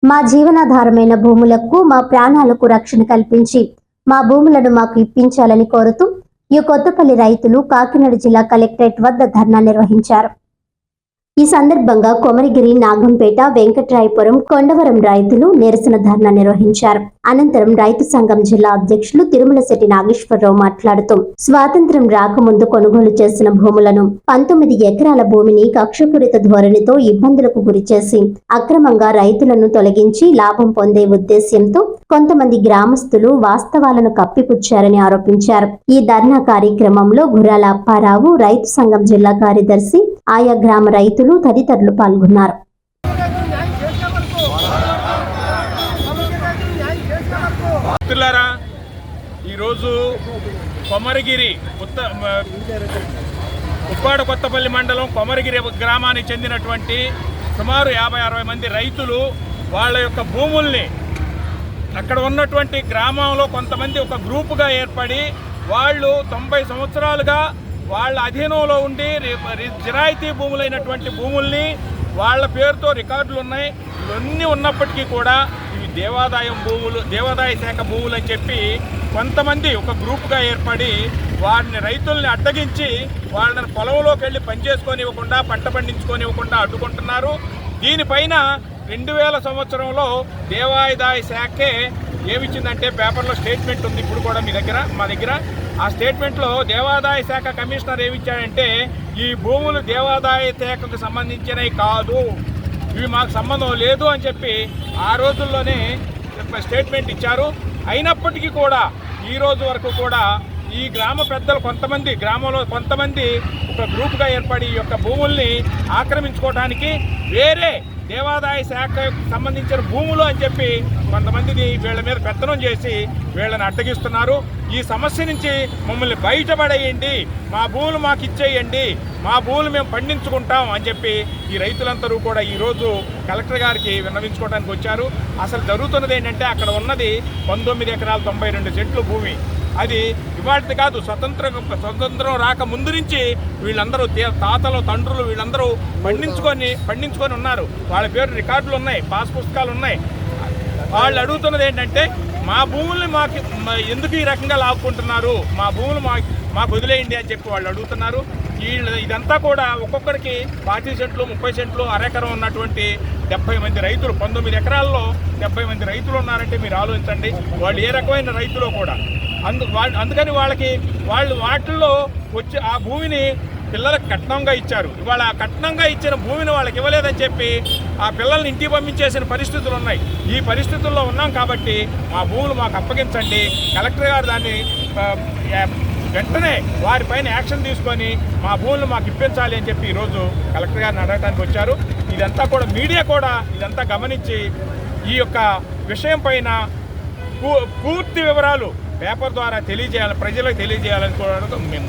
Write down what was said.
మా జీవనాధారమైన భూములకు మా ప్రాణాలకు రక్షణ కల్పించి మా భూములను మాకు ఇప్పించాలని కోరుతూ ఈ కొత్తపల్లి రైతులు కాకినాడ జిల్లా కలెక్టరేట్ వద్ద ధర్నా నిర్వహించారు. ఈ సందర్భంగా కొమరగిరి, నాగంపేట, వెంకట్రాయపురం, కొండవరం రైతులు నిరసన ధర్నా నిర్వహించారు. అనంతరం రైతు సంఘం జిల్లా అధ్యక్షులు తిరుమలశెట్టి నాగేశ్వరరావు మాట్లాడుతూ స్వాతంత్ర్యం రాకముందు కొనుగోలు చేసిన భూములను 19 ఎకరాల భూమిని కక్షపూరిత ధోరణితో ఇబ్బందులకు గురిచేసి అక్రమంగా రైతులను తొలగించి లాభం పొందే ఉద్దేశ్యంతో కొంతమంది గ్రామస్తులు వాస్తవాలను కప్పిపుచ్చారని ఆరోపించారు. ఈ ధర్నా కార్యక్రమంలో గుర్రాల అప్పారావు, రైతు సంఘం జిల్లా కార్యదర్శి, ఆయా గ్రామ రైతులు తదితరులు పాల్గొన్నారు. ఈరోజు కొమరగిరి ఉప్పాడ కొత్తపల్లి మండలం కొమరగిరి గ్రామానికి చెందినటువంటి సుమారు 50-60 మంది రైతులు వాళ్ళ యొక్క భూముల్ని అక్కడ ఉన్నటువంటి గ్రామంలో కొంతమంది ఒక గ్రూపుగా ఏర్పడి వాళ్ళు 90 సంవత్సరాలుగా వాళ్ళ అధీనంలో ఉండి జిరాయితీ భూములైనటువంటి భూముల్ని వాళ్ళ పేరుతో రికార్డులు ఉన్నాయి. ఇవన్నీ ఉన్నప్పటికీ కూడా ఇవి దేవాదాయ శాఖ భూములు అని చెప్పి కొంతమంది ఒక గ్రూప్గా ఏర్పడి వారిని రైతుల్ని అడ్డగించి వాళ్ళని పొలంలోకి వెళ్ళి పనిచేసుకొనివ్వకుండా, పంట పండించుకొనివ్వకుండా అడ్డుకుంటున్నారు. దీనిపైన 2000 సంవత్సరంలో దేవాదాయ శాఖే ఏమిచ్చిందంటే పేపర్లో స్టేట్మెంట్ ఉంది ఇప్పుడు కూడా మా దగ్గర ఆ స్టేట్మెంట్లో దేవాదాయ శాఖ కమిషనర్ ఏమిచ్చాడంటే ఈ భూములు దేవాదాయ శాఖకు సంబంధించినవి కాదు, ఇవి మాకు సంబంధం లేదు అని చెప్పి ఆ రోజుల్లోనే స్టేట్మెంట్ ఇచ్చారు. అయినప్పటికీ కూడా ఈ రోజు వరకు కూడా ఈ గ్రామ పెద్దలు గ్రామంలో కొంతమంది ఒక గ్రూప్గా ఏర్పడి ఈ యొక్క భూముల్ని ఆక్రమించుకోవడానికి వేరే దేవాదాయ శాఖకు సంబంధించిన భూములు అని చెప్పి కొంతమందిని వీళ్ళ మీద పెత్తనం చేసి వీళ్ళని అడ్డగిస్తున్నారు. ఈ సమస్య నుంచి మమ్మల్ని బయటపడేయండి, మా భూములు మాకు ఇచ్చేయండి, మా భూములు మేము పండించుకుంటాం అని చెప్పి ఈ రైతులందరూ కూడా ఈరోజు కలెక్టర్ గారికి విన్నవించుకోవడానికి వచ్చారు. అసలు జరుగుతున్నది ఏంటంటే అక్కడ ఉన్నది 19 ఎకరాల 92 సెంట్లు భూమి. అది ఇవాళ కాదు, స్వతంత్రం రాక ముందు నుంచి వీళ్ళందరూ తాతలు, తండ్రులు వీళ్ళందరూ పండించుకొని ఉన్నారు. వాళ్ళ పేరు రికార్డులు ఉన్నాయి, పాస్ పుస్తకాలు ఉన్నాయి. వాళ్ళు అడుగుతున్నది ఏంటంటే మా భూముల్ని మాకు ఎందుకు ఈ రకంగా లాక్కుంటున్నారు, మా భూములు మాకు వదిలేయండి అని చెప్పి వాళ్ళు అడుగుతున్నారు. ఇదంతా కూడా ఒక్కొక్కరికి 40 సెంట్లు, 30 సెంట్లు, అరెకరం ఉన్నటువంటి 70 మంది రైతులు, 19 ఎకరాల్లో 70 మంది రైతులు ఉన్నారంటే మీరు ఆలోచించండి వాళ్ళు ఏ రకమైన రైతులో కూడా. అందుకని వాళ్ళు వాటిల్లో వచ్చి ఆ భూమిని పిల్లలకు కట్నంగా ఇచ్చారు. ఇవాళ ఆ కట్నంగా ఇచ్చిన భూమిని వాళ్ళకి ఇవ్వలేదని చెప్పి ఆ పిల్లల్ని ఇంటికి పంపించేసిన పరిస్థితులు ఉన్నాయి. ఈ పరిస్థితుల్లో ఉన్నాం కాబట్టి మా భూములు మాకు అప్పగించండి, కలెక్టర్ గారు దాన్ని వెంటనే వారిపైన యాక్షన్ తీసుకొని మా భూములు మాకు ఇప్పించాలి అని చెప్పి ఈరోజు కలెక్టర్ గారిని అడగడానికి వచ్చారు. ఇదంతా కూడా మీడియా కూడా ఇదంతా గమనించి ఈ యొక్క విషయం పైన పూర్తి వివరాలు పేపర్ ద్వారా ప్రజలకు తెలియజేయాలని కూడా మేము